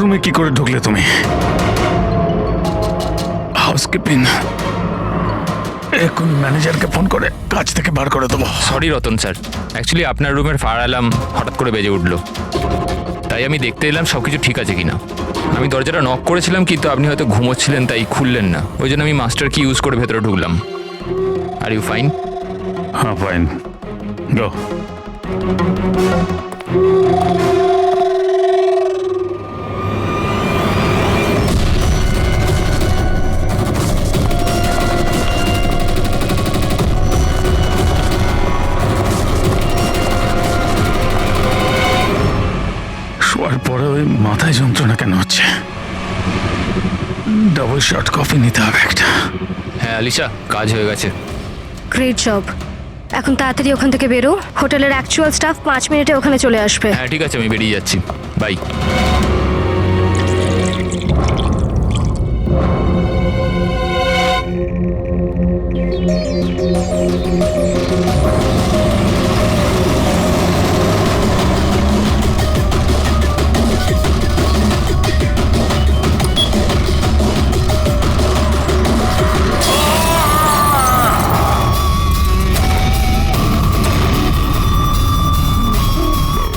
রুমে কি করে ঢুকলে তুমি? হাউসকিপিং এখন ম্যানেজারকে ফোন করে কাজ থেকে বার করে দেবো। সরি রতন স্যার, অ্যাকচুয়ালি আপনার রুমের ফায়ার অ্যালার্ম হঠাৎ করে বেজে উঠলো, তাই আমি দেখতে এলাম সব কিছু ঠিক আছে কিনা। আমি দরজাটা নক করেছিলাম কিন্তু আপনি হয়তো ঘুমোচ্ছিলেন তাই খুললেন না, ওই জন্য আমি মাস্টার কি ইউজ করে ভেতরে ঢুকলাম। Are you fine? হ্যাঁ ফাইন, গো। শোয়ার পরে ওই মাথায় যন্ত্রণা কেন হচ্ছে? ডাবল শট কফি নিতে হবে একটা। হ্যাঁ আলিশা, কাজ হয়ে গেছে। Great job. এখন তাড়াতাড়ি ওখান থেকে বেরো, হোটেলের অ্যাকচুয়াল স্টাফ 5 মিনিটে ওখানে চলে আসবে। হ্যাঁ ঠিক আছে, আমি বেরিয়ে যাচ্ছি, bye.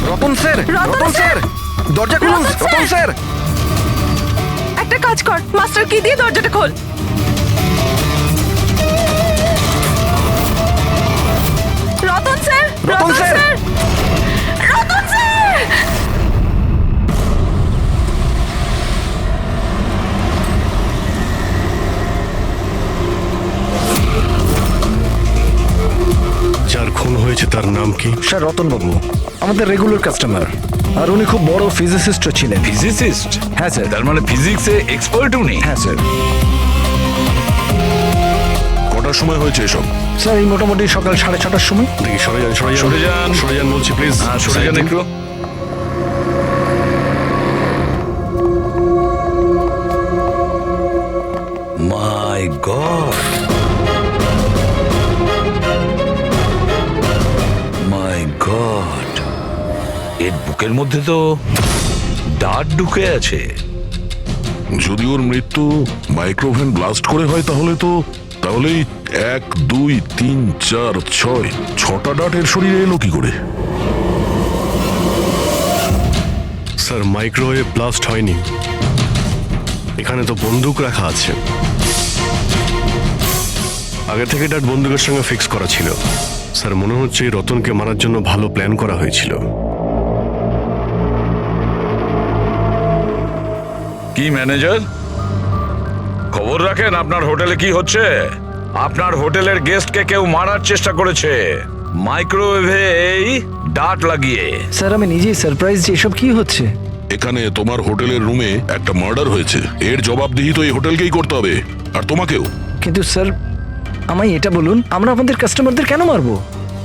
Ratan sir, Ratan sir, দরজা খুলুন। রতন স্যার, একটা কাজ কর, মাস্টার কি দিয়ে দরজাটা খোল। Ratan sir, Ratan sir. Ratan sir. যার খুন হয়েছে তার নাম কি? স্যার রতন বাবু আমাদের রেগুলার কাস্টমার, আর উনি খুব বড় ফিজিসিস্টও ছিলেন। ফিজিসিস্ট? হ্যাঁ স্যার। তার মানে ফিজিক্সে এক্সপার্ট উনি? হ্যাঁ স্যার। কটার সময় হয়েছে এসব? স্যার এই মোটামুটি সকাল 6:30টার সময়। দেখি সরে যান, সরে যান, সরে যান। সরে যান বলছি, প্লিজ। হ্যাঁ, সরে যান একটু। মাই গড, মাই গড, এর বুকের মধ্যে তো ডার্ট ঢুকে আছে। যদি ওর মৃত্যু মাইক্রোভেন ব্লাস্ট করে হয় তাহলেই 1, 2, 3, 4, 6 6টা ডাটের শরীরে এলো কি করে? স্যার মাইক্রোওয়েভ ব্লাস্ট হয়নি, এখানে তো বন্দুক রাখা আছে। আগে থেকে ডাট বন্দুকের সঙ্গে ফিক্স করা ছিল। স্যার মনে হচ্ছে এই রতনকে মারার জন্য ভালো প্ল্যান করা হয়েছিল। কি ম্যানেজার, খবর রাখেন আপনার হোটেলে কি হচ্ছে? আপনার হোটেলের গেস্টকে কেউ মারার চেষ্টা করেছে মাইক্রোওয়েভে এই ডার্ট লাগিয়ে। স্যার আমি নিজেই সারপ্রাইজ যে এসব কি হচ্ছে। এখানে তোমার হোটেলের রুমে একটা মার্ডার হয়েছে, এর জবাবদিহি তো এই হোটেলকেই করতে হবে, আর তোমাকেও। কিন্তু স্যার আমায় এটা বলুন, আমরা আমাদের কাস্টমারদের কেন মারবো?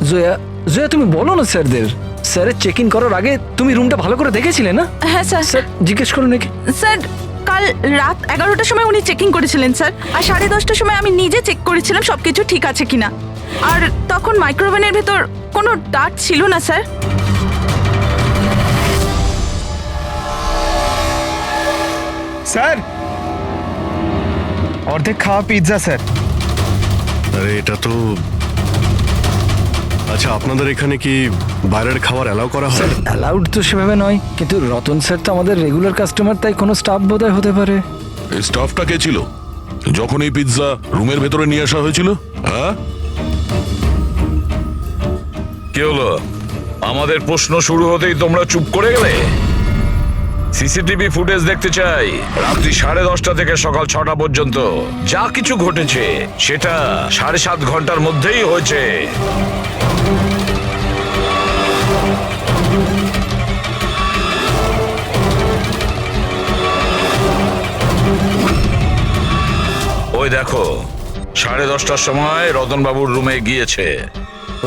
জয়া, জয়া তুমি বলো না স্যারদের। স্যারের চেক ইন করার আগে তুমি রুমটা ভালো করে দেখেছিলে না? হ্যাঁ স্যার। স্যার জিজ্ঞেস করুন নাকি। স্যার কাল রাত 11টার সময় উনি চেকিং করেছিলেন স্যার, আর 10:30টার সময় আমি নিজে চেক করেছিলাম সবকিছু ঠিক আছে কিনা, আর তখন মাইক্রোওভেনের ভেতর কোনো ডার্ট ছিল না স্যার। স্যার অর্ধেক খাওয়া পিৎজা স্যার। আরে এটা তো, আচ্ছা আপনাদের এখানে কি বাইরের খাবার অ্যালাউ করা হয়? অ্যালাউড তো সেভাবে নয়, কিন্তু রতন স্যার তো আমাদের রেগুলার কাস্টমার, তাই কোনো স্টাফ বোধহয় হতে পারে। এই স্টাফটা কে ছিল যখন এই পিৎজা রুমের ভেতরে নিয়ে আসা হয়েছিল? হ্যাঁ কি হলো? আমাদের প্রশ্ন শুরু হতেই তোমরা চুপ করে গেলে। সিসিটিভি ফুটেজ দেখতে চাই, রাত্রি 10:30 থেকে সকাল 6টা পর্যন্ত যা কিছু ঘটেছে সেটা 7.5 ঘন্টার মধ্যেই হয়েছে। ওই দেখো, 10:30টার সময় রতনবাবুর রুমে গিয়েছে,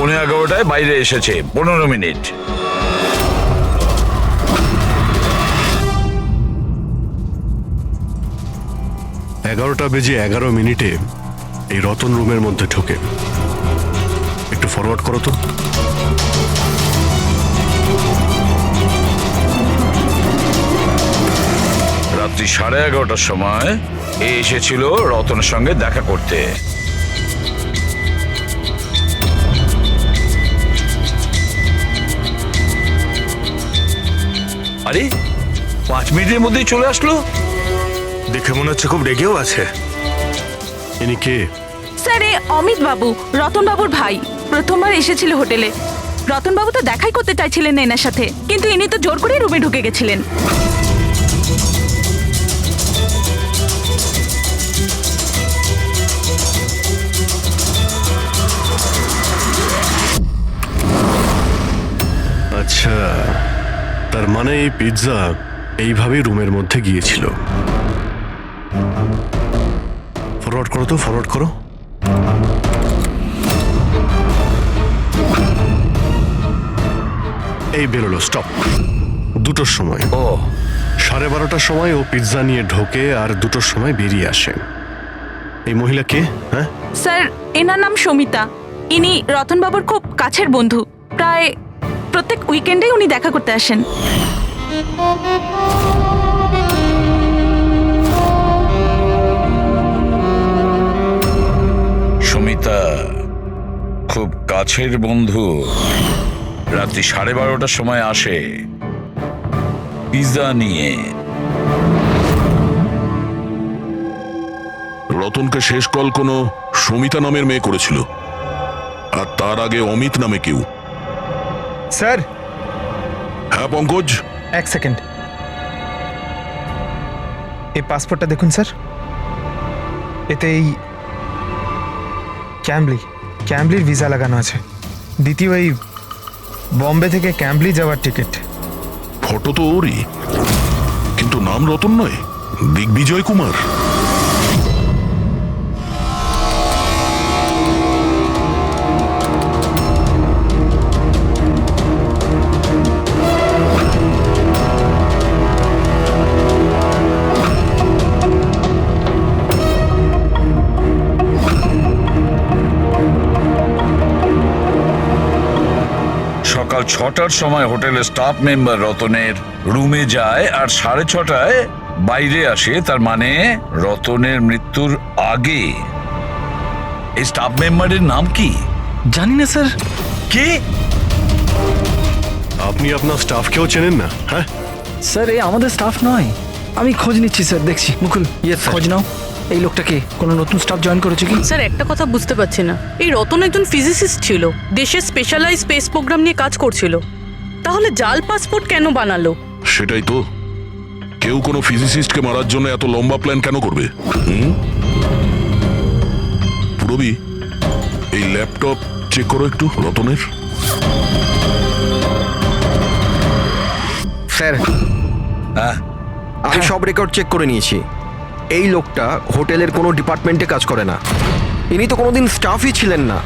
11:15টায় বাইরে এসেছে, 15 মিনিট। এগারোটা বেজে 11 মিনিটে এই রতন রুমের মধ্যে ঢোকে। একটু ফরওয়ার্ড করো তো। রাত্রি 11:30টার সময় এ এসেছিল রতনের সঙ্গে দেখা করতে। আরে 5 মিনিটের মধ্যেই চলে আসলো। দেখে মনে হচ্ছে খুব রেগেও আছে। ইনি কে? স্যার এ অমিত বাবু, রতন বাবুর ভাই। প্রথমবার এসেছিল হোটেলে। রতন বাবু তো দেখাই করতে চাইছিলেন না এনার সাথে, কিন্তু ইনি তো জোর করে রুমে ঢুকে গেছিলেন। আচ্ছা, তার মানে এই পিৎজা এইভাবেই রুমের মধ্যে গিয়েছিল। ফরওয়ার্ড করো তো, ফরওয়ার্ড করো। এই বেরোলো, স্টপ। 2টোর সময়, ও 12:30টার সময় ও পিৎজা নিয়ে ঢোকে আর 2টোর সময় বেরিয়ে আসে। এই মহিলা কে? হ্যাঁ, স্যার এনার নাম সমিতা। ইনি রতন বাবুর খুব কাছের বন্ধু। প্রায় প্রত্যেক উইকেন্ডেই উনি দেখা করতে আসেন। সুমিতা খুব কাছের বন্ধু। রাত্রি 12:30টার সময় আসে পিৎজা নিয়ে। রতনকে শেষ কল কোনো সমিতা নামের মেয়ে করেছিল, আর তার আগে অমিত নামে কেউ। স্যার হ্যাঁ পঙ্কজ, এক সেকেন্ড, এই পাসপোর্টটা দেখুন স্যার। এতে এই ক্যাম্বলির ভিসা লাগানো আছে। দ্বিতীয় এই বম্বে থেকে ক্যাম্বলি যাওয়ার টিকিট। ফটো তো ওরই, কিন্তু নাম রতন নয়, দিগ্বিজয় কুমার। সকাল 6টার সময় হোটেলের স্টাফ মেম্বার রতনের রুমে যায় আর 6:30টায় বাইরে আসে। তার মানে রতনের মৃত্যুর আগে। এই স্টাফ মেম্বারের নাম কি? জানি না স্যার। কে? আপনি আপনার স্টাফকেও চেনেন না? হ্যাঁ, স্যার এ আমাদের স্টাফ নয়। আমি খোঁজ নিচ্ছি স্যার, দেখছি। মুকুল, খোঁজ নাও। এই লোকটা কে? কোনো নতুন স্টাফ জয়েন করেছে কি? স্যার একটা কথা বুঝতে পারছি না, এই রতন একজন ফিজিসিস্ট ছিল, দেশের স্পেশালাইজ স্পেস প্রোগ্রাম নিয়ে কাজ করছিল, তাহলে জাল পাসপোর্ট কেন বানালো? সেটাই তো, কেউ কোনো ফিজিসিস্টকে মারার জন্য এত লম্বা প্ল্যান কেন করবে? পুরবি, এই ল্যাপটপ চেক করো একটু রতনের। স্যার হ্যাঁ, আমি সব রেকর্ড চেক করে নিয়েছি। এই লোকটা হোটেলের কোনো ডিপার্টমেন্টে কাজ করে না। ইনি তো কোনোদিন স্টাফই ছিলেন না।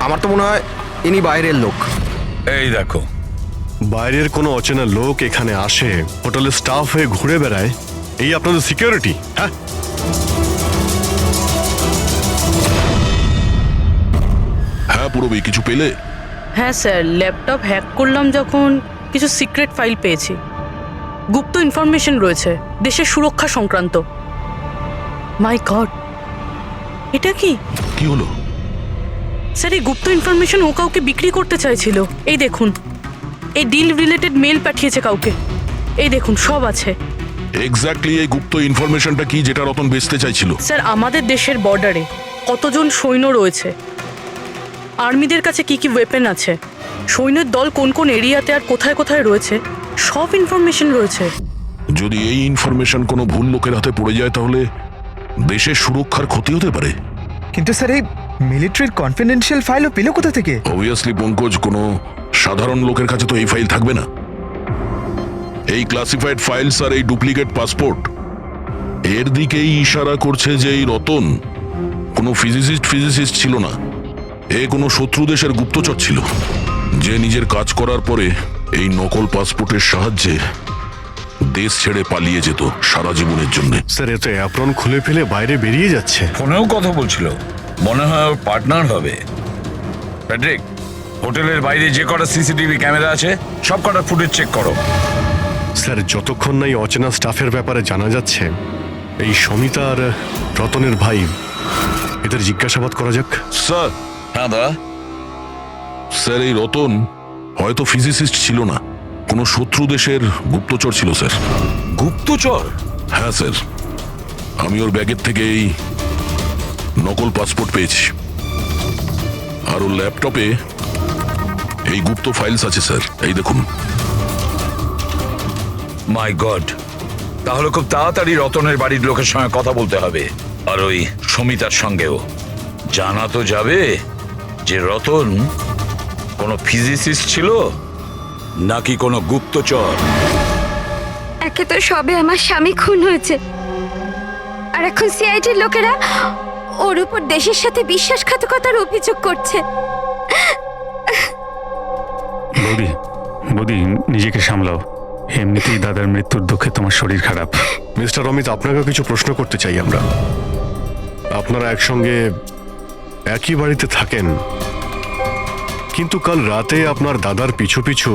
আমার তো মনে হয় ইনি বাইরের লোক। এই দেখো, বাইরের কোনো অচেনা লোক এখানে আসে, হোটেলের স্টাফ হয়ে ঘুরে বেড়ায়, এই আপনাদের সিকিউরিটি? হ্যাঁ, হ্যাঁ পুরবি, কিছু পেলে? হ্যাঁ স্যার, ল্যাপটপ হ্যাক করলাম যখন কিছু সিক্রেট ফাইল পেয়েছি। গুপ্ত ইনফরমেশন রয়েছে দেশের সুরক্ষা সংক্রান্ত। মাই গড, এটা কি? কি হলো? স্যার এই গুপ্ত ইনফরমেশন ও কাউকে বিক্রি করতে চাইছিল। এই দেখুন, এই ডিল রিলেটেড মেল পাঠিয়েছে কাউকে। এই দেখুন, সব আছে। এক্স্যাক্টলি এই গুপ্ত ইনফরমেশনটা কি যেটা রতন বেচতে চাইছিল? স্যার আমাদের দেশের বর্ডারে কতজন সৈন্য রয়েছে, আর্মিদের কাছে কি কি ওয়েপেন আছে, সৈন্যের দল কোন কোন এরিয়াতে আর কোথায় কোথায় রয়েছে, সব ইনফরমেশন রয়েছে। যদি এই ইনফরমেশন কোনো ভুল লোকের হাতে পড়ে যায় তাহলে দেশের সুরক্ষার ক্ষতি হতে পারে। কিন্তু স্যার এই মিলিটারির কনফিডেন্সিয়াল ফাইলও পেল কোথা থেকে? অবভিয়াসলি পঙ্কজ, কোনো সাধারণ লোকের কাছে তো এই ফাইল থাকবে না। এই ক্লাসিফাইড ফাইলস আর এই ডুপ্লিকেট পাসপোর্ট এর দিকেই ইশারা করছে যে এই রতন কোনো ফিজিসিস্ট ছিল না। এ কোনো শত্রু দেশের গুপ্তচর ছিল, যে নিজের কাজ করার পরে এই নকল পাসপোর্টের সাহায্যে দেশ ছেড়ে পালিয়ে যেত সারা জীবনের জন্য। স্যার এ তো অ্যাপ্রন খুলে ফেলে বাইরে বেরিয়ে যাচ্ছে। ফোনেও কথা বলছিল, মনে হয় ওর পার্টনার হবে। প্যাট্রিক, হোটেলের বাইরে যে কটা সিসিটিভি ক্যামেরা আছে সব কটা ফুটেজ চেক করো। স্যার যতক্ষণ না এই অচেনা স্টাফের ব্যাপারে জানা যাচ্ছে, এই সমিতা আর রতনের ভাই, এদের জিজ্ঞাসাবাদ করা যাক। স্যার, হ্যাঁ দা, স্যার এই রতন হয়তো ফিজিসিস্ট ছিল না, কোনো শত্রু দেশের গুপ্তচর ছিল স্যার। গুপ্তচর? হ্যাঁ স্যার, আমি ওর ব্যাগের থেকে এই নকল পাসপোর্ট পেয়েছি, আর ওর ল্যাপটপে এই গুপ্ত ফাইলস আছে স্যার, এই দেখুন। মাই গড, তাহলে খুব তাড়াতাড়ি রতনের বাড়ির লোকের সঙ্গে কথা বলতে হবে, আর ওই সমিতার সঙ্গেও। জানা তো যাবে যে রতন কোনো ফিজিসিস্ট ছিল নাকি কোনো গুপ্তচর। একে তো সবে আমার স্বামী খুন হয়েছে, আর এখন সিআইডির লোকেরা ওর উপর দেশের সাথে বিশ্বাসঘাতকতার অভিযোগ করছে। বৌদি, বৌদি নিজেকে সামলাও, এমনিতেই দাদার মৃত্যুর দুঃখে তোমার শরীর খারাপ। মিস্টার অমিত, আপনাকেও কিছু প্রশ্ন করতে চাই আমরা। আপনারা একসঙ্গে একই বাড়িতে থাকেন, কিন্তু কাল রাতে আপনার দাদার পিছু পিছু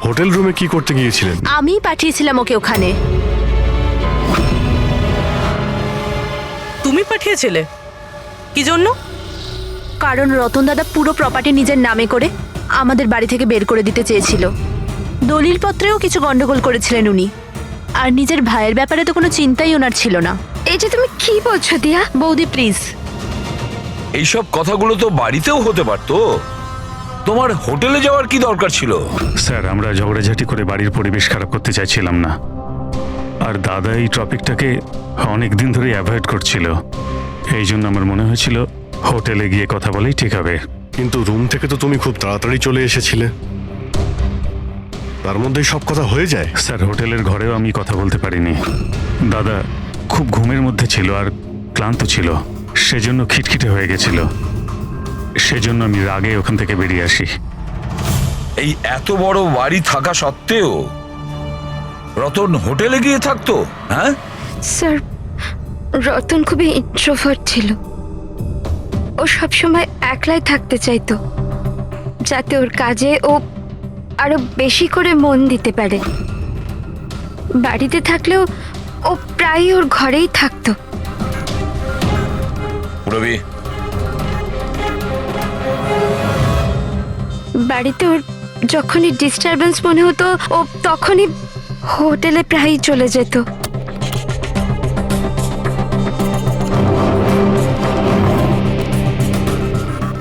হোটেল রুমে কি করতে গিয়েছিলেন? আমি পাঠিয়েছিলাম ওকে ওখানে। তুমি পাঠিয়েছিলে? কি জন্য? কারণ রতন দাদা পুরো প্রপার্টি নিজের নামে করে আমাদের বাড়ি থেকে বের করে দিতে চেয়েছিল। দলিলপত্রেও কিছু গন্ডগোল করেছিলেন উনি, আর নিজের ভাইয়ের ব্যাপারে তো কোনো চিন্তাই ওনার ছিল না। এই যে তুমি কি বলছো দিয়া? বৌদি প্লিজ। এইসব কথাগুলো তো বাড়িতেও হতে পারতো, তোমার হোটেলে যাওয়ার কি দরকার ছিল? স্যার, আমরা ঝগড়াঝাটি করে বাড়ির পরিবেশ খারাপ করতে চাইছিলাম না, আর দাদা এই টপিকটাকে অনেক দিন ধরে অ্যাভয়েড করছিল। এই জন্য আমার মনে হয়েছিল হোটেলে গিয়ে কথা বলেই ঠিক হবে। কিন্তু রুম থেকে তো তুমি খুব তাড়াতাড়ি চলে এসেছিলে, তার মধ্যেই সব কথা হয়ে যায়। স্যার, হোটেলের ঘরেও আমি কথা বলতে পারিনি। দাদা খুব ঘুমের মধ্যে ছিল আর ক্লান্ত ছিল, সেজন্য খিটখিটে হয়ে গেছিল। সেজন্য আমি রাগে ওখান থেকে বেরিয়ে আসি। এই এত বড় বাড়ি থাকা সত্ত্বেও রতন হোটেলে গিয়ে থাকতো? হ্যাঁ স্যার, রতন খুবই ইন্ট্রোভার্ট ছিল। ও সবসময় একলাই থাকতে চাইতো, যাতে ওর কাজে ও আরো বেশি করে মন দিতে পারে। বাড়িতে থাকলেও ও প্রায়ই ওর ঘরেই থাকতো। রবি, বাড়িতে ওর যখনই ডিস্টারবেন্স মনে হতো ও তখনই হোটেলে প্রায়ই চলে যেত।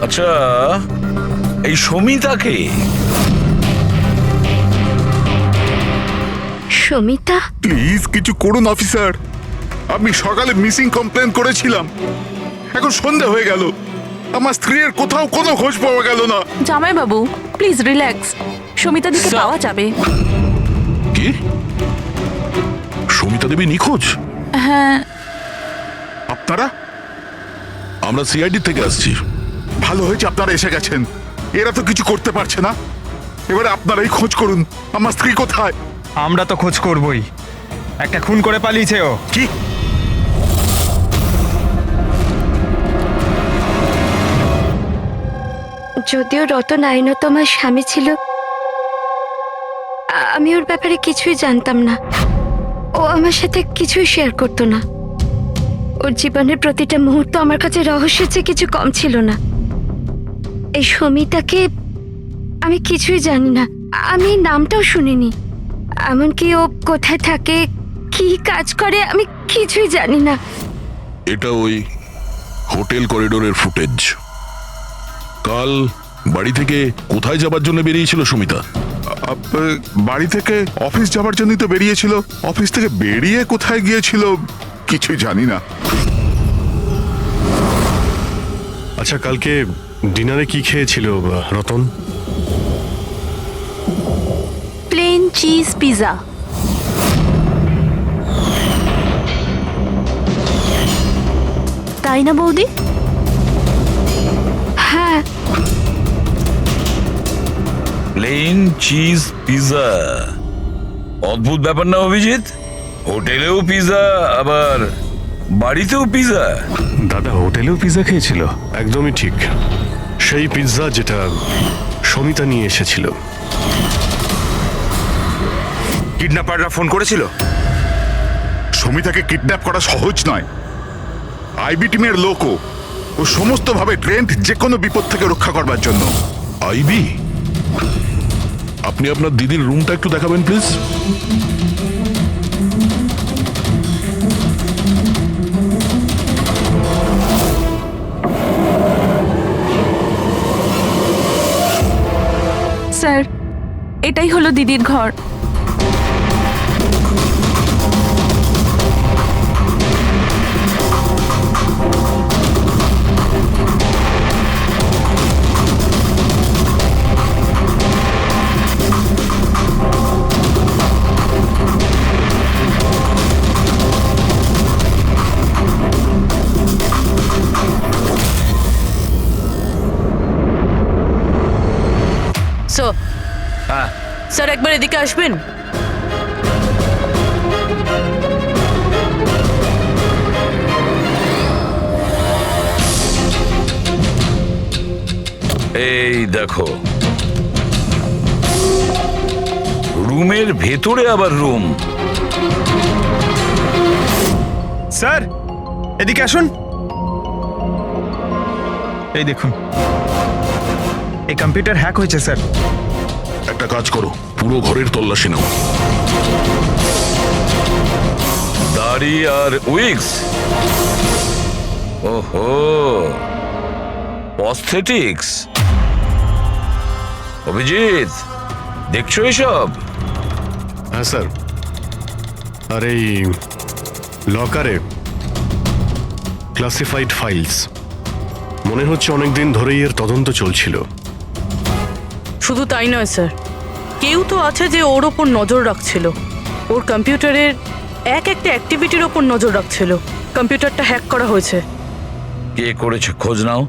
আচ্ছা, এই সমিতাকে? সমিতা? প্লিজ কিছু করুন অফিসার, আমি সকালে মিসিং কমপ্লেন করেছিলাম, এখন সন্ধ্যা হয়ে গেল, আমার স্ত্রীর কোথাও কোনো খোঁজ পাওয়া গেল না। জামাই বাবু প্লিজ রিল্যাক্স, সমিতা দিকে পাওয়া যাবে। কি? সমিতা দেবী নিখোঁজ? হ্যাঁ। আপনারা? আমরা সিআইডি থেকে আসছি। ভালো হয়েছে আপনারা এসে গেছেন, এরা তো কিছু করতে পারছে না, এবারে আপনারাই খোঁজ করুন, আমার স্ত্রী কোথায়? আমরা তো খোঁজ করবই, একটা খুন করে পালিয়েছে ও। কি? যদিও রতন আইনত আমার স্বামী ছিল, আমি ওর ব্যাপারে কিছুই জানতাম না। ও আমার সাথে কিছুই শেয়ার করতো না। ওর জীবনের প্রতিটা মুহূর্ত আমার কাছে রহস্যের চেয়ে কিছু কম ছিল না। এই সমিতাকে আমি কিছুই জানি না, আমি নামটাও শুনিনি। এমনকি ও কোথায় থাকে, কি কাজ করে, আমি কিছুই জানি না। এটা ওই হোটেল করিডোরের ফুটেজ। কাল বাড়ি থেকে কোথায় যাবার জন্য বেরিয়েছিল সুমিতা? বাড়ি থেকে অফিস যাবার জন্যই তো বেরিয়েছিল, অফিস থেকে বেরিয়ে কোথায় গিয়েছিল কিছুই জানি না। আচ্ছা, কালকে ডিনারে কি খেয়েছিল রতন? Plane cheese pizza. তাই না বৌদি? হ্যাঁ। প্লেন চিজ পিজা, অদ্ভুত ব্যাপার না অভিজিৎ? হোটেলেও পিজা, আবার বাড়িতেও পিজা। দাদা হোটেলেও পিজা খেয়েছিল? একদমই ঠিক, সেই পিৎজা যেটা সমিতা নিয়ে এসেছিল। কিডন্যাপাররা ফোন করেছিল? সমিতাকে কিডন্যাপ করা সহজ নয়। আইবি টিমের লোকও ও সমস্তভাবে ট্রেন্ড যে কোনো বিপদ থেকে রক্ষা করবার জন্য। আইবি, আপনি আপনার দিদির রুমটা একটু দেখাবেন প্লিজ। স্যার, এটাই হলো দিদির ঘর। স্যার একবার এদিকে আসবেন। এই দেখো, রুমের ভেতরে আবার রুম। স্যার এদিকে আসুন। এই দেখুন, এই কম্পিউটার হ্যাক হয়েছে স্যার। একটা কাজ করো, পুরো ঘরের তল্লাশি নাও। দাড়ি আর উইগস, ওহো, প্রস্থেটিক্স। অভিজিৎ, দেখছো এসব? হ্যাঁ স্যার। আর এই লকারে ক্লাসিফাইড ফাইলস, মনে হচ্ছে অনেকদিন ধরেই এর তদন্ত চলছিল। শুধু তাই নয় স্যার, কেউ তো আছে যে ওর ওপর নজর রাখছিল, ওর কম্পিউটারের একটা অ্যাক্টিভিটির ওপর নজর রাখছিল। কম্পিউটারটা হ্যাক করা হয়েছে। কে করেছে খোঁজ নাও।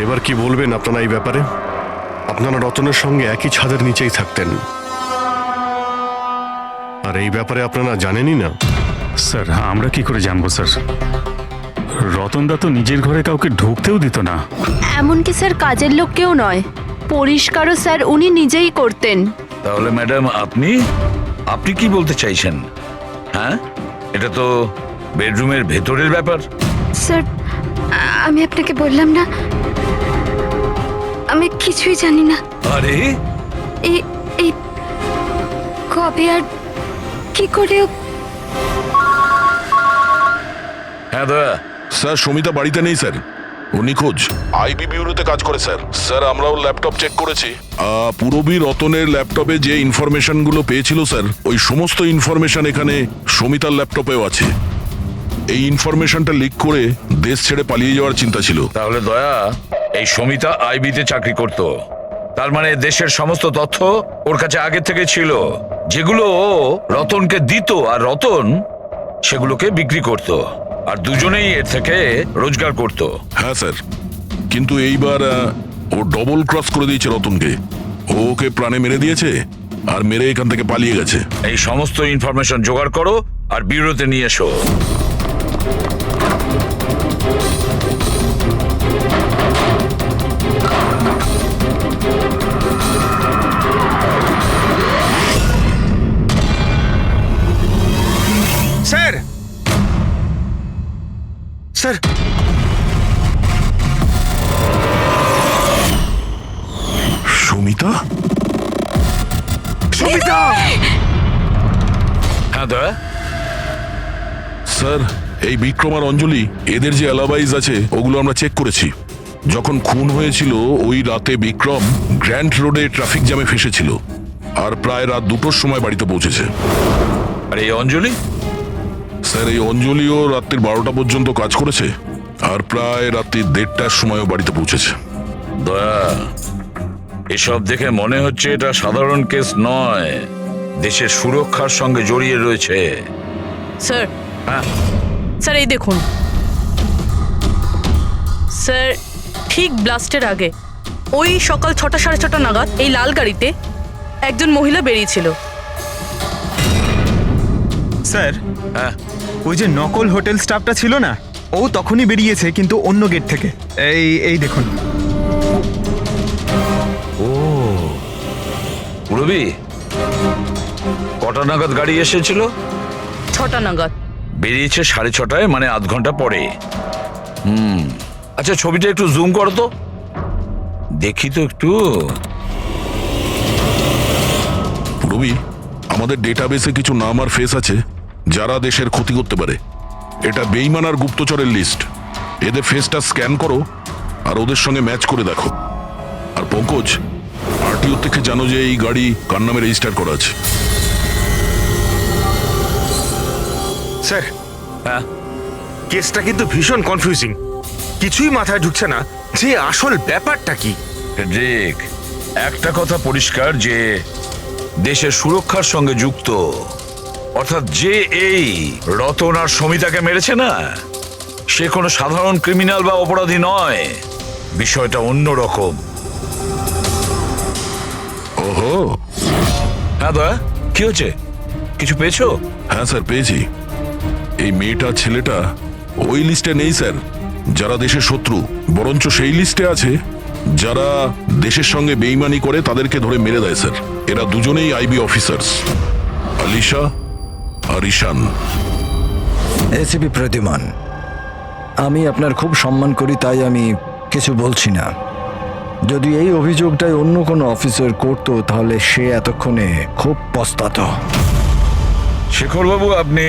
এবার কি বলবেন আপনারা এই ব্যাপারে? আপনারা রতনের সঙ্গে একই ছাদের নিচেই থাকতেন, আর এই ব্যাপারে আপনারা জানেনই না। স্যার আমরা কি করে জানবো স্যার? রতনদা তো নিজের ঘরে কাউকে ঢুকতেও দিত না। এমনকি স্যার কাজের লোক কেউ নয়, পরিষ্কারও স্যার উনি নিজেই করতেন। তাহলে ম্যাডাম, আপনি আপনি কি বলতে চাইছেন? হ্যাঁ, এটা তো বেডরুমের ভেতরের ব্যাপার। স্যার আমি আপনাকে বললাম না, আমি কিছুই জানি না। আরে এই এই কবে আর কি করে হ্যাঁ দয়া। স্যার, সমিতা বাড়িতে নেই স্যার, ও নিখোঁজ। আইবি বিউরোতে কাজ করে স্যার। স্যার, আমরাও ল্যাপটপ চেক করেছি। পুরবী রতনের ল্যাপটপে যে ইনফরমেশনগুলো পেয়েছিল স্যার, ওই সমস্ত ইনফরমেশন এখানে সমিতার ল্যাপটপেও আছে। এই ইনফরমেশনটা লিক করে দেশ ছেড়ে পালিয়ে যাওয়ার চিন্তা ছিল। তাহলে দয়া, এই সমিতা আইবিতে চাকরি করত, তার মানে দেশের সমস্ত তথ্য ওর কাছে আগে থেকে ছিল, যেগুলো ও রতনকে দিত, আর রতন সেগুলোকে বিক্রি করত, আর দুজনেই এর থেকে রোজগার করত। হ্যাঁ স্যার, কিন্তু এইবার ও ডবল ক্রস করে দিয়েছে রতনকে। ও ওকে প্রাণে মেরে দিয়েছে আর মেরে এখান থেকে পালিয়ে গেছে। এই সমস্ত ইনফরমেশন জোগাড় করো আর ব্যুরোতে নিয়ে এসো। Sir sir Samita, Samita! হ্যাঁ দয়া। স্যার, এই বিক্রম আর অঞ্জলি, এদের যে অ্যালাবাইজ আছে ওগুলো আমরা চেক করেছি। যখন খুন হয়েছিল ওই রাতে বিক্রম গ্র্যান্ড রোডে ট্রাফিক জ্যামে ফেসেছিল, আর প্রায় রাত 2টোর সময় বাড়িতে পৌঁছেছে। আর এই অঞ্জলি? স্যার, এই অঞ্জলিও রাত্রির 12টা পর্যন্ত কাজ করেছে, আর প্রায় রাত্রি 1:30টার সময়ও বাড়িতে পৌঁছেছে। দয়া, এসব দেখে মনে হচ্ছে এটা সাধারণ কেস নয়, দেশের সুরক্ষার সঙ্গে জড়িয়ে রয়েছে। স্যার, হ্যাঁ স্যার এই দেখুন স্যার, ঠিক ব্লাস্টের আগে ওই সকাল 6টা 6:30 নাগাদ এই লাল গাড়িতে একজন মহিলা বেরিয়েছিল। স্যার হ্যাঁ ওই যে নকল হোটেল স্টাফটা ছিল না, ও তখনই বেরিয়েছে কিন্তু অন্য গেট থেকে। এই দেখুন। রবি, কটা নাগাদ গাড়ি এসেছিল? 6টা নাগাদ। বেরিয়েছে 6:30, মানে আধ ঘন্টা পরে। আচ্ছা, ছবিটা একটু জুম করো তো, দেখি তো একটু। রবি, আমাদের ডেটাবেসে কিছু নাম আর ফেস আছে যারা দেশের ক্ষতি করতে পারে। এটা বেইমান আর গুপ্তচরের লিস্ট। এদের ফেসটা স্ক্যান করো আর ওদের সঙ্গে ম্যাচ করে দেখো। আর পঙ্কজ, আরটিও থেকে জানো যে এই গাড়ি কার নামে রেজিস্টার করা আছে। স্যার, হ্যাঁ, কেসটা কিন্তু ভীষণ কনফিউজিং। কিছুই মাথায় ঢুকছে না যে আসল ব্যাপারটা কি। ঠিক, একটা কথা পরিষ্কার যে দেশের সুরক্ষার সঙ্গে যুক্ত, অর্থাৎ যে এই রতন আর সমিতাকে মেরেছে না, সে কোনো সাধারণ ক্রিমিনাল বা অপরাধী নয়। বিষয়টা অন্যরকম। ওহো, হ্যাঁ দয়া, কি হচ্ছে? কিছু পেয়েছো? হ্যাঁ স্যার, পেয়েছি। এই মেয়েটা ছেলেটা ওই লিস্টে নেই স্যার যারা দেশের শত্রু, বরঞ্চ সেই লিস্টে আছে যারা দেশের সঙ্গে বেইমানি করে তাদেরকে ধরে মেরে দেয় স্যার। এরা দুজনেই আইবি অফিসার্স, আলিশা আর ঈশান। এসিপি প্রতিমান, আমি আপনার খুব সম্মান করি, তাই আমি কিছু বলছি না। যদি এই অভিযোগটাই অন্য কোনো অফিসার করতো তাহলে সে এতক্ষণে খুব পস্তাতো। শেখরবাবু, আপনি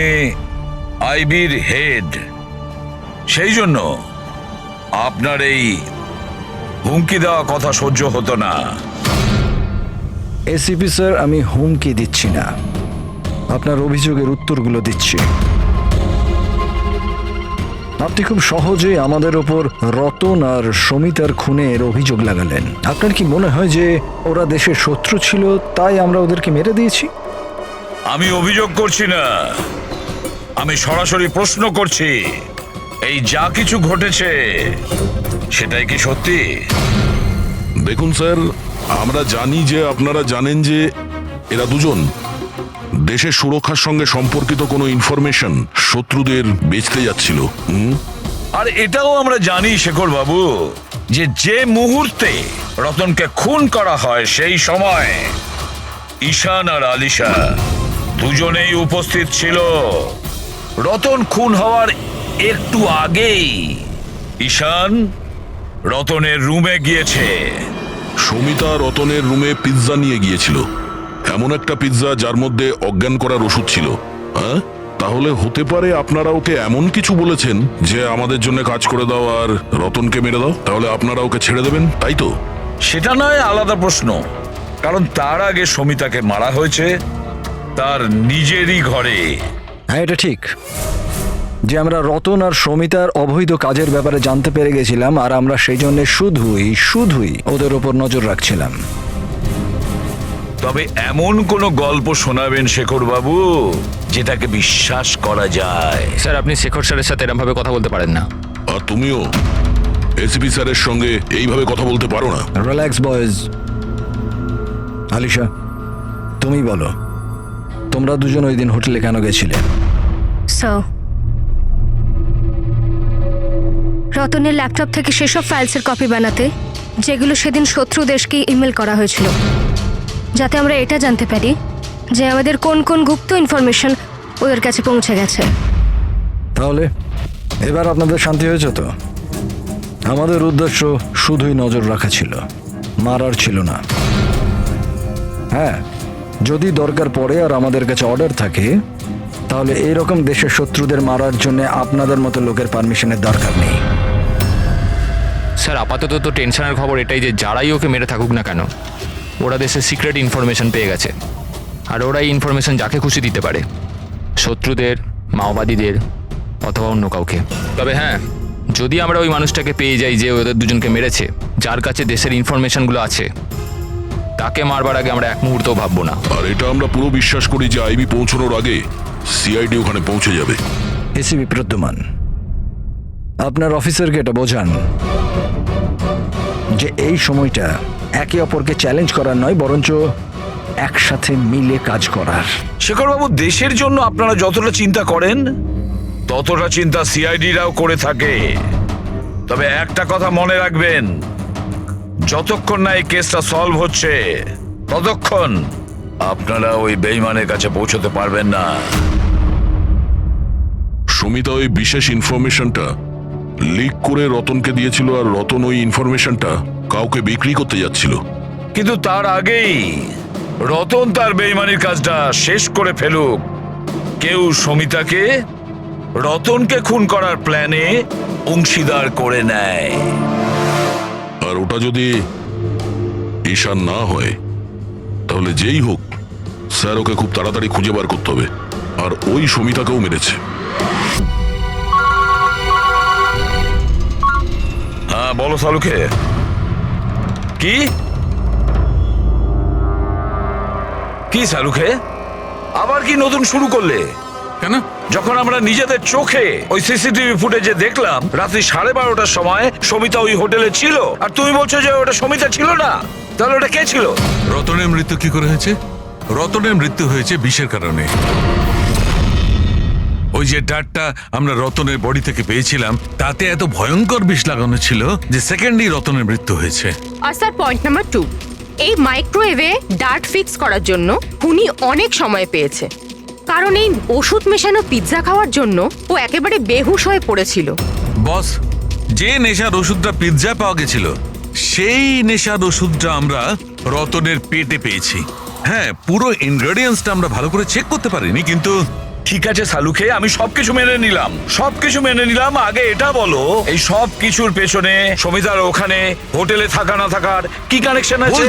আইবির হেড, সেই জন্য আপনার এই হুমকি দেওয়া কথা সহ্য হতো না। এসিপি স্যার, আমি হুমকি দিচ্ছি না, আপনার অভিযোগের উত্তরগুলো দিচ্ছি। আপনি খুব সহজেই আমাদের ওপর রতন আর সমিতার খুনের অভিযোগ লাগালেন। আপনার কি মনে হয় যে ওরা দেশের শত্রু ছিল তাই আমরা ওদেরকে মেরে দিয়েছি? আমি অভিযোগ করছি না, আমি সরাসরি প্রশ্ন করছি। এই যা কিছু ঘটেছে সেটাই কি সত্যি? দেখুন স্যার, আমরা জানি যে আপনারা জানেন যে এরা দুজন দেশের সুরক্ষার সঙ্গে সম্পর্কিত কোনো ইনফরমেশন শত্রুদের বেচতে যাচ্ছিল। আর এটাও আমরা জানি শেখর বাবু যে যে মুহূর্তে রতনকে খুন করা হয় সেই সময় ঈশান আর আলিশা দুজনেই উপস্থিত ছিল। রতন খুন হওয়ার একটু আগেই ঈশান রতনের রুমে গিয়েছে। সমিতা রতনের রুমে পিৎজা নিয়ে গিয়েছিল, এমন একটা পিৎজা যার মধ্যে অজ্ঞান করার ওষুধ ছিল। হ্যাঁ, তাহলে হতে পারে আপনারা ওকে এমন কিছু বলেছেন যে আমাদের জন্য কাজ করে দাও আর রতনকে মেরে দাও, তাহলে আপনারা ওকে ছেড়ে দেবেন, তাই তো? সেটা নয় আলাদা প্রশ্ন, কারণ তার আগে সমিতাকে মারা হয়েছে তার নিজেরই ঘরে। হ্যাঁ, এটা ঠিক যে আমরা রতন আর সমিতার অবৈধ কাজের ব্যাপারে জানতে পেরে গেছিলাম, আর আমরা সেই জন্য শুধুই ওদের ওপর নজর রাখছিলাম। তবে এমন কোনো গল্প শোনাবেন শেখর বাবু যেটাকে বিশ্বাস করা যায়? স্যার, আপনি শেখর স্যারের সাথে এরকম ভাবে কথা বলতে পারেন না। আর তুমিও এসিপি স্যারের সঙ্গে এইভাবে কথা বলতে পারো না। Relax boys. আলিশা, তুমি বলো, তোমরা দুজন ওই দিন হোটেলে কেন গেছিলে? স্যার, রতনের ল্যাপটপ থেকে সেসব ফাইলসের কপি বানাতে যেগুলো সেদিন শত্রু দেশকে ইমেল করা হয়েছিল, যাতে আমরা এটা জানতে পারি যে আমাদের কোন কোন গুপ্ত ইনফরমেশন ওদের কাছে পৌঁছে গেছে। তাহলে এবার আপনাদের শান্তি হয়েছে তো? আমাদের উদ্দেশ্য শুধুই নজর রাখা ছিল, মারার ছিল না। হ্যাঁ, যদি দরকার পড়ে আর আমাদের কাছে অর্ডার থাকে তাহলে এইরকম দেশের শত্রুদের মারার জন্য আপনাদের মতো লোকের পারমিশনের দরকার নেই। স্যার, আপাতত তো টেনশনের খবর এটাই যে যারাই ওকে মেরে থাকুক না কেন, ওরা দেশের সিক্রেট ইনফরমেশন পেয়ে গেছে, আর ওরা এই ইনফরমেশন যাকে খুশি দিতে পারে, শত্রুদের, মাওবাদীদের অথবা অন্য কাউকে। তবে হ্যাঁ, যদি আমরা ওই মানুষটাকে পেয়ে যাই যে ওদের দুজনকে মেরেছে, যার কাছে দেশের ইনফরমেশনগুলো আছে, তাকে মারবার আগে আমরা এক মুহূর্তও ভাববো না। আর এটা আমরা পুরো বিশ্বাস করি যে আইবি পৌঁছানোর আগে সিআইডি ওখানে পৌঁছে যাবে। এসিপি প্রদ্যুমান, আপনার অফিসারকে এটা বোঝান যে এই সময়টা একে অপরকে চ্যালেঞ্জ করার নয়, বরঞ্চ একসাথে মিলে কাজ করার। শেখরবাবু, দেশের জন্য আপনারা যতটা চিন্তা করেন ততটা চিন্তা সিআইডিরাও করে থাকে। তবে একটা কথা মনে রাখবেন, যতক্ষণ না এই কেসটা সলভ হচ্ছে ততক্ষণ আপনারা ওই বেইমানের কাছে পৌঁছতে পারবেন না। সুমিতা ওই বিশেষ ইনফরমেশনটা লিক করে রতনকে দিয়েছিল, আর রতন ওই ইনফরমেশনটা কাউকে বিক্রি করতে যাচ্ছিল। কিন্তু তার আগেই রতন তার বেইমানির কাজটা শেষ করে ফেলুক, কেউ সমিতাকে রতনকে খুন করার প্ল্যানে অংশীদার করে নেয়। আর ওটা যদি ঈশান না হয় তাহলে যেই হোক স্যার ওকে খুব তাড়াতাড়ি খুঁজে বার করতে হবে। আর ওই সমিতাকেও মেরেছে। হ্যাঁ বলো সালুকে। কি কি সালুকে, আবার কি নতুন শুরু করলে? কেন? যখন আমরা নিজেদের চোখে ওই সিসিটিভি ফুটেজে দেখলাম রাত্রি 12:30টার সময় সমিতা ওই হোটেলে ছিল, আর তুমি বলছো যে ওটা সমিতা ছিল না, তাহলে ওটা কে ছিল? রতনের মৃত্যু কি করে হয়েছে? রতনের মৃত্যু হয়েছে বিষের কারণে। ওই যে ডাটটা আমরা রতনের বডি থেকে পেয়েছিলাম তাতে এত ভয়ঙ্কর বিষ লাগানো ছিল যে সেকেন্ডই রতনের মৃত্যু হয়েছে। আর স্যার পয়েন্ট নাম্বার 2, এই মাইক্রোওয়েভে ডার্ট ফিক্স করার জন্য খুনি অনেক সময় পেয়েছে, কারণ এই ওষুধ মেশানো পিৎজা খাওয়ার জন্য ও একেবারে বেহুশ হয়ে পড়েছিল। বস, যে নেশার ওষুধটা পিৎজা পাওয়া গেছিল সেই নেশার ওষুধটা আমরা রতনের পেটে পেয়েছি। হ্যাঁ, পুরো ইনগ্রেডিয়েন্টসটা আমরা ভালো করে চেক করতে পারিনি, কিন্তু ঠিক আছে সালুকে, আমি সবকিছু মেনে নিলাম। আগে এটা বলো, এই সব কিছুর পেছনে সমিতার ওখানে হোটেলে থাকা না থাকার কি কানেকশন আছে?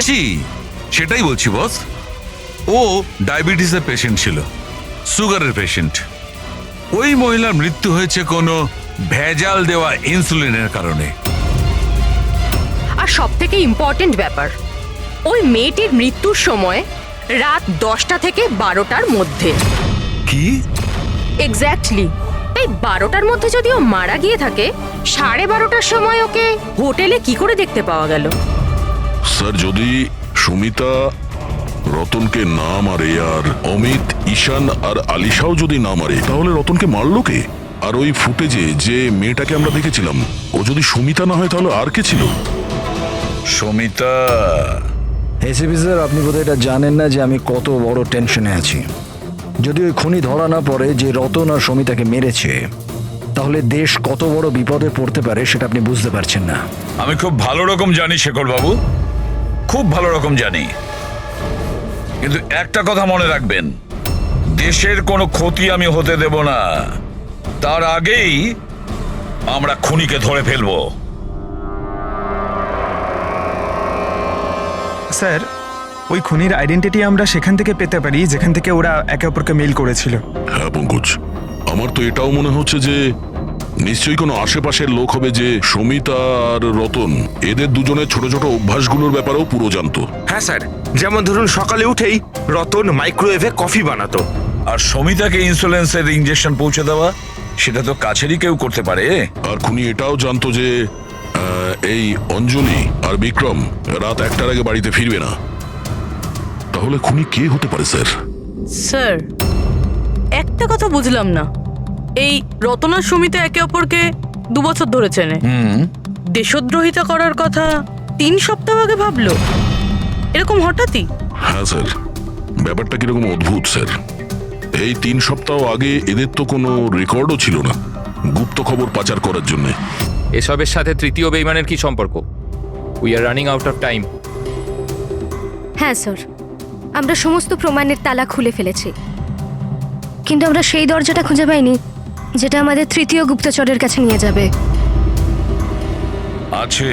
সেটাই বলছি বস। ও ডায়াবেটিসের পেশেন্ট ছিল, সুগারের পেশেন্ট। ওই মহিলার মৃত্যু হয়েছে কোনো ভেজাল দেওয়া ইনসুলিনের কারণে। আর সব থেকে ইম্পর্টেন্ট ব্যাপার, ওই মেয়েটির মৃত্যুর সময় রাত 10টা থেকে 12টার মধ্যে। কি? এক্স্যাক্টলি। তাই 12টার মধ্যে যদি ও মারা গিয়ে থাকে, 12:30টার সময় ওকে হোটেলে কি করে দেখতে পাওয়া গেল? স্যার, যদি সুমিতা রতনকে না মারে আর অমিত, ঈশান আর আলিশাও যদি না মারে, তাহলে রতনকে মারলো কে? আর ওই ফুটেজে যে মেয়েটাকে আমরা দেখেছিলাম, ও যদি সুমিতা না হয় তাহলে আর কে ছিল? সমিতা। এসিপি স্যার, আপনি বোধহয় এটা জানেন না যে আমি কত বড় টেনশনে আছি। যদি ওই খুনি ধরা না পড়ে যে রতন আর সমিতাকে মেরেছে, তাহলে দেশ কত বড় বিপদে পড়তে পারে সেটা আপনি বুঝতে পারছেন না। আমি খুব ভালো রকম জানি শেখর বাবু, খুব ভালো রকম জানি, কিন্তু একটা কথা মনে রাখবেন, দেশের কোনো ক্ষতি আমি হতে দেব না। তার আগেই আমরা খুনিকে ধরে ফেলবো। স্যার, ওই খুনির আইডেন্টিটি আমরা সেখান থেকে পেতে পারি যেখান থেকে ওরা একে অপরকে মেইল করেছিল। হ্যাঁ পঙ্কজ, আমার তো এটাও মনে হচ্ছে যে নিশ্চয়ই কোনো আশেপাশের লোক হবে যে সমিতা আর রতন এদের দুজনের ছোট ছোট অভ্যাসগুলোর ব্যাপারেও পুরো জানতো। হ্যাঁ স্যার, যেমন ধরুন সকালে উঠেই রতন মাইক্রোওয়েভে কফি বানাতো। আর সমিতাকে ইনসুলেন্সের ইঞ্জেকশন পৌঁছে দেওয়া, সেটা তো কাছেরই কেউ করতে পারে। আর খুনি এটাও জানতো যে এই অঞ্জলি আর বিক্রম রাত 1টার আগে বাড়িতে ফিরবে না। তাহলে খুনি কে হতে পারে স্যার? স্যার, একটা কথা বুঝলাম না, এই রতনার সমিতি একে অপরকে 2 বছর ধরে চেনে, দেশদ্রোহিতা করার কথা 3 সপ্তাহ আগে ভাবলো, এরকম হঠাৎই? হ্যাঁ স্যার, ব্যাপারটা কিরকম অদ্ভুত স্যার। এই 3 সপ্তাহ আগে এদের তো কোনো রেকর্ডও ছিল না গুপ্ত খবর পাচার করার জন্য। এসবের সাথে তৃতীয় বেইমানের কি সম্পর্ক? We are running out of time. হ্যাঁ স্যার, আমরা সমস্ত প্রমাণের তালা খুলে ফেলেছি, কিন্তু আমরা সেই দরজাটা খুঁজে পাইনি যেটা আমাদের তৃতীয় গুপ্তচরের কাছে নিয়ে যাবে। আছে,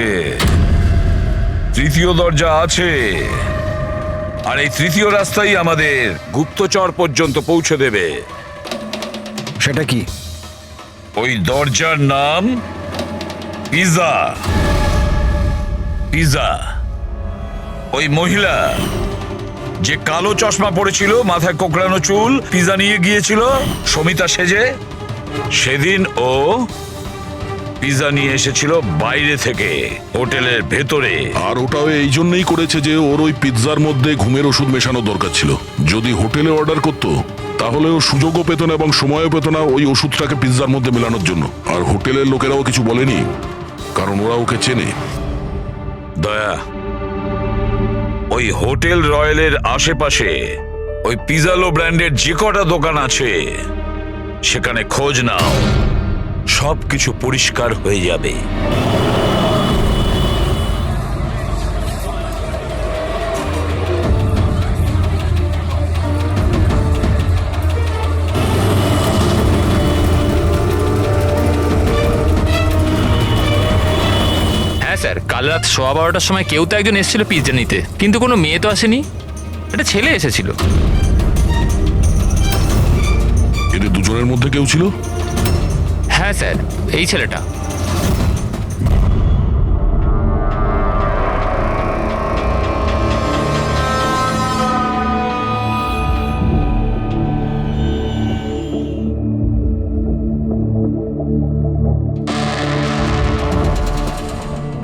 তৃতীয় দরজা আছে, আর এই তৃতীয় রাস্তাই আমাদের গুপ্তচর পর্যন্ত পৌঁছে দেবে। সেটা কি? ওই দরজার নাম পিজা। পিজা। ওই মহিলা যে কালো চশমা পড়েছিল, মাথায় কোকড়ানো চুল, পিজা নিয়ে গিয়েছিল সমিতা সেজে, সেদিন ও পিৎজা নিয়ে এসেছিল বাইরে থেকে হোটেলের ভেতরে। আর ওটাও এই জন্যই করেছে যে ওর ওই পিৎজার মধ্যে ঘুমের ওষুধ মেশানো দরকার ছিল। যদি হোটেলে অর্ডার করতো তাহলে ও সুযোগও পেত না এবং সময়ও পেত না ওই ওষুধটাকে পিৎজার মধ্যে মেলানোর জন্য। আর হোটেলের লোকেরাও কিছু বলেনি, কারণ ওরা ওকে চেনে। দয়া, ওই হোটেল রয়্যালের আশেপাশে ওই পিজালো ব্র্যান্ডের যে কটা দোকান আছে সেখানে খোঁজ নাও, সবকিছু পরিষ্কার হয়ে যাবে। হ্যাঁ স্যার, কাল রাত 12:15টার সময় কেউ তো একজন এসেছিল পিৎজা নিতে, কিন্তু কোনো মেয়ে তো আসেনি, একটা ছেলে এসেছিল। এদের দুজনের মধ্যে কেউ ছিল? হ্যাঁ স্যার, এই ছেলেটা।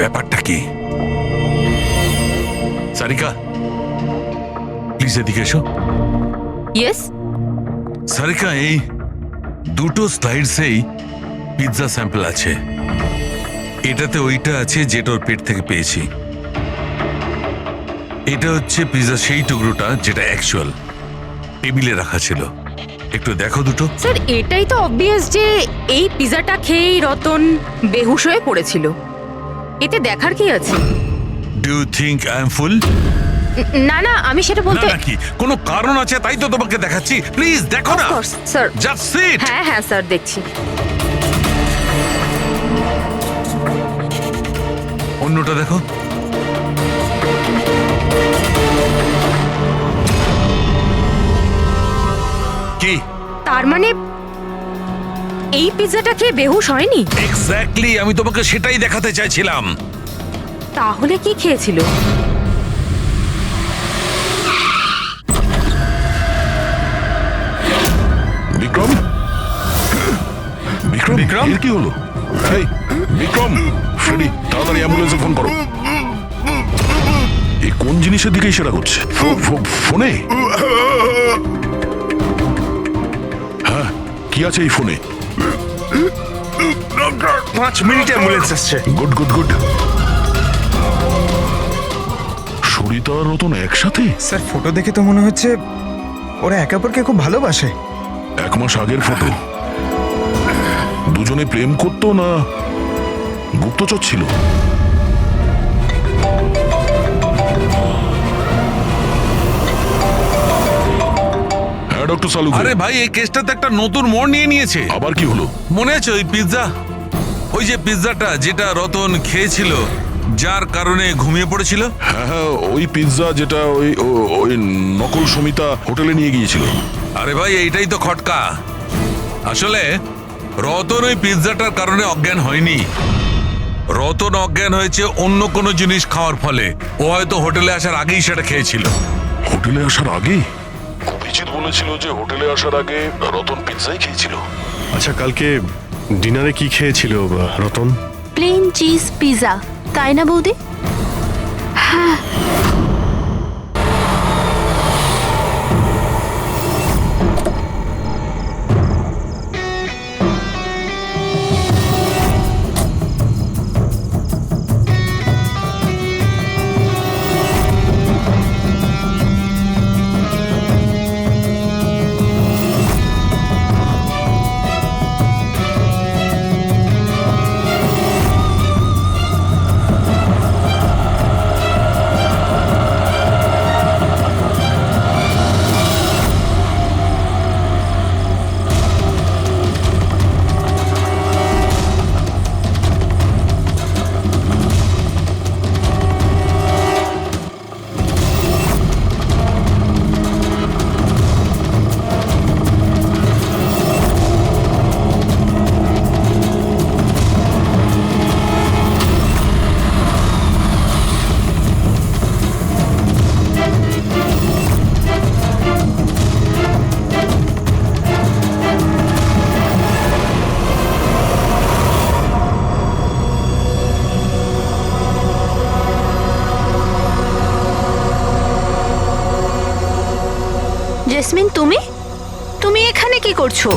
ব্যাপারটা কি? সারিকা, প্লিজ এদিকে এসো। ইয়েস। সারিকা, এই দুটো স্লাইডসেই পিৎজা স্যাম্পল আছে। এটাতে ওইটা আছে যেটা ওর পেট থেকে পেয়েছি। এটা হচ্ছে পিৎজা সেই টুকরোটা যেটা অ্যাকচুয়াল টেবিলে রাখা ছিল। একটু দেখো দুটো। স্যার, এটাই তো অবভিয়াস যে এই পিৎজাটা খেয়েই রতন বেহুশ হয়ে পড়েছিল। এতে দেখার কি আছে? Do you think I am fool? না না, আমি সেটা বলতে নাকি কোনো কারণ আছে তাই তো তোমাকে দেখাচ্ছি। প্লিজ দেখো না। স্যার। Just sit. হ্যাঁ হ্যাঁ স্যার, দেখছি। অন্যটা দেখো। কি? তার মানে এই পিৎজাটা খেয়ে বেহুশ হয়নি? এক্স্যাক্টলি, আমি তোমাকে সেটাই দেখাতে চাইছিলাম। তাহলে কি খেয়েছিল? বিক্রম, বিক্রম, বিক্রম? এর কি হলো? এই বিক্রম, ফ্রেডি, তাড়াতাড়ি অ্যাম্বুলেন্সে ফোন করো। এই কোন জিনিসের দিকে ইশারা করছে? ফোনে? হ্যাঁ, কি আছে এই ফোনে? 5 মিনিটে অ্যাম্বুলেন্স আসছে। Good good good. সরিতা আর রতন একসাথে? স্যার, ফটো দেখে তো মনে হচ্ছে ওরা একে অপরকে খুব ভালোবাসে। 1 মাস আগের ফটো। দুজনে প্রেম করতো না গুপ্তচর ছিল? হ্যাঁ ডক্টর সালু। আরে ভাই, এই কেসটাতে একটা নতুন মোড় নিয়ে নিয়েছে। আবার কি হলো? মনে আছে ওই পিৎজা, ওই যে পিৎজাটা যেটা রতন খেয়েছিল যার কারণে ঘুমিয়ে পড়েছিল? হ্যাঁ হ্যাঁ, ওই পিৎজা যেটা ওই নকল সমিতা হোটেলে নিয়ে গিয়েছিল। আরে ভাই, এইটাই তো খটকা। আসলে রতন ওই পিৎজাটার কারণে অজ্ঞান হয়নি। রতন অজ্ঞান হয়েছে অন্য কোনো জিনিস খাওয়ার ফলে। ও হয়তো হোটেলে আসার আগেই সেটা খেয়েছিল। হোটেলে আসার আগে? অভিজিৎ বলেছিল যে হোটেলে আসার আগে রতন পিৎজাই খেয়েছিল। আচ্ছা, কালকে ডিনারে কি খেয়েছিল রতন? প্লেন চিজ পিৎজা, তাই না বৌদি? হ্যাঁ। করছো?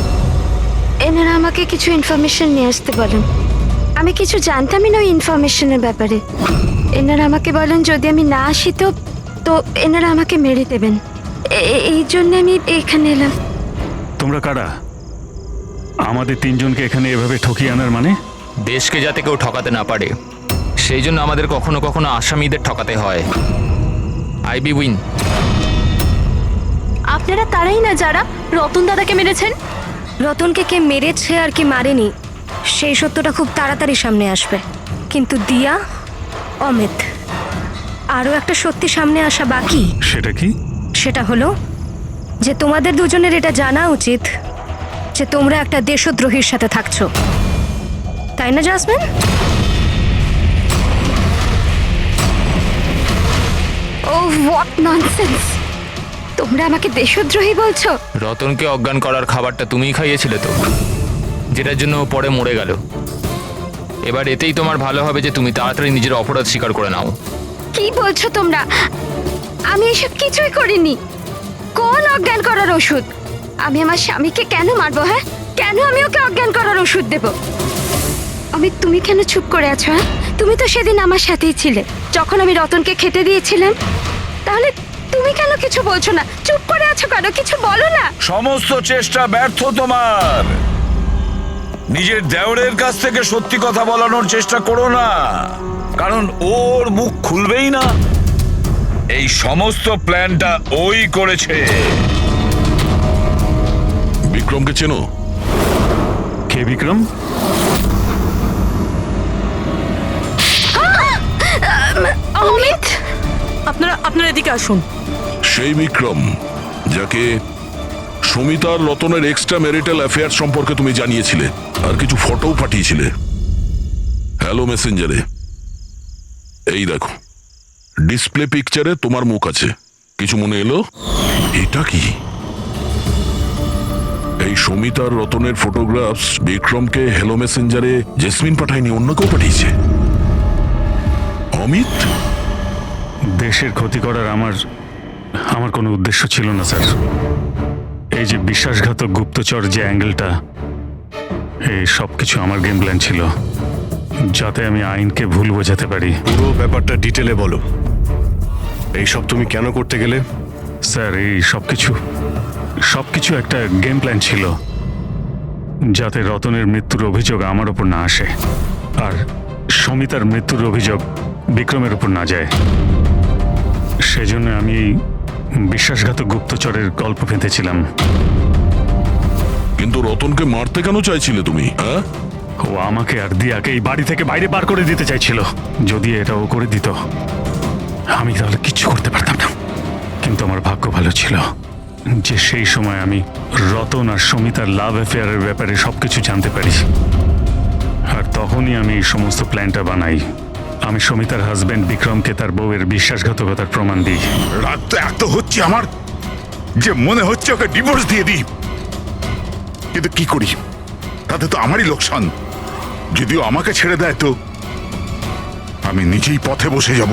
এনারা আমাকে কিছু ইনফরমেশন নিয়ে আসতে বলেন। আমি কিছু জানতামই না ওই ইনফরমেশনের ব্যাপারে। এনারা আমাকে বলেন যদি আমি না আসি তো এনারা আমাকে মেরে দেবেন। এই জন্য আমি এখানে এলাম। তোমরা কারা? আমাদের তিনজনকে এখানে এভাবে ঠকিয়ে আনার মানে? দেশকে যাতে কেউ ঠকাতে না পারে সেই জন্য আমাদের কখনো কখনো আসামিদের ঠকাতে হয়। IB win. আপনারা তারাই না যারা রতন দাদাকে মেরেছেন? রতনকে কে মেরেছে আর কি মারেনি সেই সত্যটা খুব তাড়াতাড়ি সামনে আসবে। কিন্তু দিয়া, অমিত, আরও একটা সত্যি সামনে আসা বাকি। সেটা কি? সেটা হলো যে তোমাদের দুজনের এটা জানা উচিত যে তোমরা একটা দেশদ্রোহীর সাথে থাকছো, তাই না জাসমিন? O what nonsense! তোমরা আমাকে দেশদ্রোহী বলছো? রতনকে অজ্ঞান করার খাবারটা তুমিই খাইয়েছিলে তো, যেটার জন্য ও পরে মরে গেল। এবার এতেই তোমার ভালো হবে যে তুমি তাড়াতাড়ি নিজের অপরাধ স্বীকার করে নাও। কি বলছো তোমরা? আমি এসব কিছুই করিনি। কোন অজ্ঞান করার ওষুধ? আমি আমার স্বামীকে কেন মারবো? হ্যাঁ, কেন আমি ওকে অজ্ঞান করার ওষুধ দেব? অমিত, তুমি কেন চুপ করে আছো? হ্যাঁ, তুমি তো সেদিন আমার সাথেই ছিলে যখন আমি রতনকে খেতে দিয়েছিলাম। তাহলে তুমি কেন কিছু বলছো না? চুপ করে আছো কেন? কিছু বলো না। সমস্ত চেষ্টা ব্যর্থ তোমার। নিজের দেওরের কাছ থেকে সত্যি কথা বলানোর চেষ্টা করো না, কারণ ওর মুখ খুলবেই না। এই সমস্ত প্ল্যানটা ওই করেছে। বিক্রমকে চেনো? কে বিক্রম? অমিত, আপনারা এদিকে আসুন। সেই বিক্রম যাকে সুমিতার রতনের এক্সট্রা ম্যারিটাল অ্যাফেয়ার সম্পর্কে তুমি জানিয়েছিলে আর কিছু ফটোও পাঠিয়েছিলে হ্যালো মেসেঞ্জারে। এই দেখো, ডিসপ্লে পিকচারে তোমার মুখ আছে। কিছু মনে এলো? এটা কি? এই সুমিতার রতনের ফটোগ্রাফস বিক্রমকে হ্যালো মেসেঞ্জারে জেসমিন পাঠায়নি, অন্য কেউ পাঠিয়েছে। অমিত, দেশের ক্ষতি করার আমার কোনো উদ্দেশ্য ছিল না স্যার। এই যে বিশ্বাসঘাতক গুপ্তচর যে অ্যাঙ্গেলটা, এই সব কিছু আমার গেম প্ল্যান ছিল, যাতে আমি আইনকে ভুল বোঝাতে পারি। পুরো ব্যাপারটা ডিটেলে বলো। এইসব তুমি কেন করতে গেলে? স্যার, এই সব কিছু একটা গেম প্ল্যান ছিল, যাতে রতনের মৃত্যুর অভিযোগ আমার ওপর না আসে আর সমিতার মৃত্যুর অভিযোগ বিক্রমের উপর না যায়। সেজন্য আমি বিশ্বাসঘাতক গুপ্তচরের গল্প পেতেছিলাম। কিন্তু রতনকে মারতে কেন চাইছিলে তুমি? হ্যাঁ, ও আমাকে আর দিয়াকে এই বাড়ি থেকে বাইরে বার করে দিতে চাইছিল। যদি এটা ও করে দিত আমি তাহলে কিচ্ছু করতে পারতাম না। কিন্তু আমার ভাগ্য ভালো ছিল যে সেই সময় আমি রতন আর সমিতার লাভ অ্যাফেয়ারের ব্যাপারে সবকিছু জানতে পারি। আর তখনই আমি এই সমস্ত প্ল্যানটা বানাই। আমি সমিতার হাজবেন্ড বিক্রমকে তার বউয়ের বিশ্বাসঘাতকতার প্রমাণ দিই। রাত তো এত হচ্ছে আমার যে মনে হচ্ছে ওকে ডিভোর্স দিয়ে দিই, কিন্তু কি করি? তাতে তো আমারই লোকসান। যদিও আমাকে ছেড়ে দেয় তো আমি নিজেই পথে বসে যাব।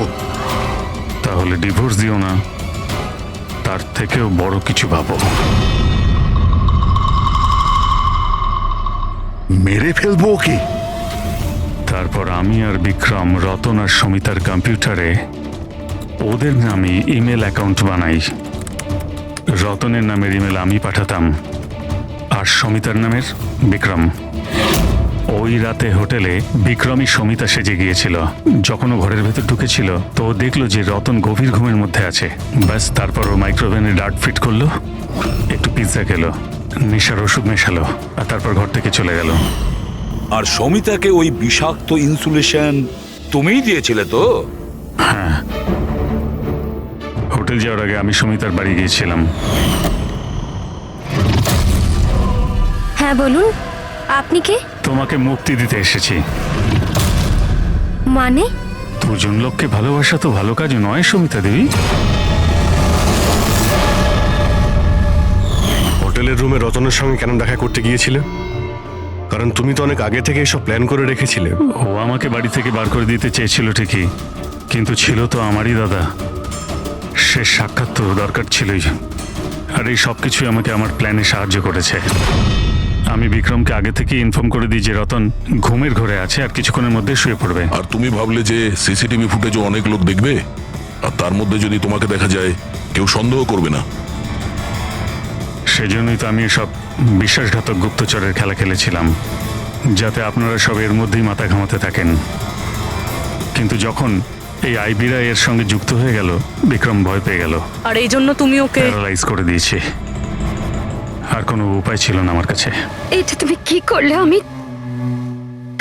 তাহলে ডিভোর্স দিও না, তার থেকেও বড় কিছু ভাবো। মেরে ফেলবো ওকে। তারপর আমি আর বিক্রম রতন আর সমিতার কম্পিউটারে ওদের নামে ইমেল অ্যাকাউন্ট বানাই। রতনের নামের ইমেল আমি পাঠাতাম আর সমিতার নামের বিক্রম। ওই রাতে হোটেলে বিক্রমই সমিতা সেজে গিয়েছিল। যখন ও ঘরের ভেতর ঢুকেছিল তো ও দেখলো যে রতন গভীর ঘুমের মধ্যে আছে। ব্যাস, তারপর ও মাইক্রোওভেনে ডার্ট ফিট করলো, একটু পিৎজা খেলো, নেশার ওষুধ মেশালো আর তারপর ঘর থেকে চলে গেল। আর সমিতাকে ওই বিষাক্ত ইনসুলেশন তুমিই দিয়েছিলে তো? হ্যাঁ, হোটেল যাওয়ার আগে আমি সমিতার বাড়ি গিয়েছিলাম। হ্যাঁ বলুন, আপনি কে? তোমাকে মুক্তি দিতে এসেছি। মানে? দুজন লোককে ভালোবাসা তো ভালো কাজ নয় সমিতা দেবী। হোটেলের রুমে রতনের সঙ্গে কেন দেখা করতে গিয়েছিলে? কারণ তুমি তো অনেক আগে থেকে এসব প্ল্যান করে রেখেছিলে। ও আমাকে বাড়ি থেকে বার করে দিতে চেয়েছিল ঠিকই, কিন্তু ছিল তো আমারই দাদা। শেষ সাক্ষাৎ তো দরকার ছিলই। আর এই সব কিছুই আমাকে আমার প্ল্যানে সাহায্য করেছে। আমি বিক্রমকে আগে থেকে ইনফর্ম করে দিই যে রতন ঘুমের ঘরে আছে আর কিছুক্ষণের মধ্যে শুয়ে পড়বে। আর তুমি ভাবলে যে সিসিটিভি ফুটেজও অনেক লোক দেখবে, আর তার মধ্যে যদি তোমাকে দেখা যায় কেউ সন্দেহ করবে না। সেজন্যই তো আমি সব বিশ্বাসঘাতক গুপ্তচরের খেলা খেলেছিলাম, যাতে আপনারা সব এর মধ্যেই মাথা ঘামাতে থাকেন। কিন্তু যখন এই আইবিরা এর সঙ্গে যুক্ত হয়ে গেল, বিক্রম ভয় পেয়ে গেল, আর এই জন্য তুমি ওকে প্যারালাইজ করে দিয়েছি। আর কোনো উপায় ছিল না আমার কাছে। এটা তুমি কি করলে অমিত?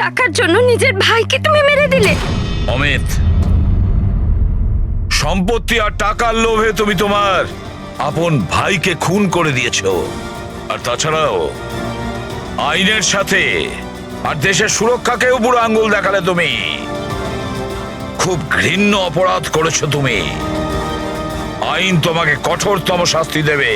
টাকার জন্য নিজের ভাইকে তুমি মেরে দিলে। অমিত, সম্পত্তি আর টাকার লোভে তুমি তোমার আপন ভাইকে খুন করে দিয়েছো। আর তাছাড়াও আইনের সাথে আর দেশের সুরক্ষাকেও বুড়ো আঙ্গুল দেখালে তুমি। খুব ঘৃণ্য অপরাধ করেছো তুমি। আইন তোমাকে কঠোরতম শাস্তি দেবে।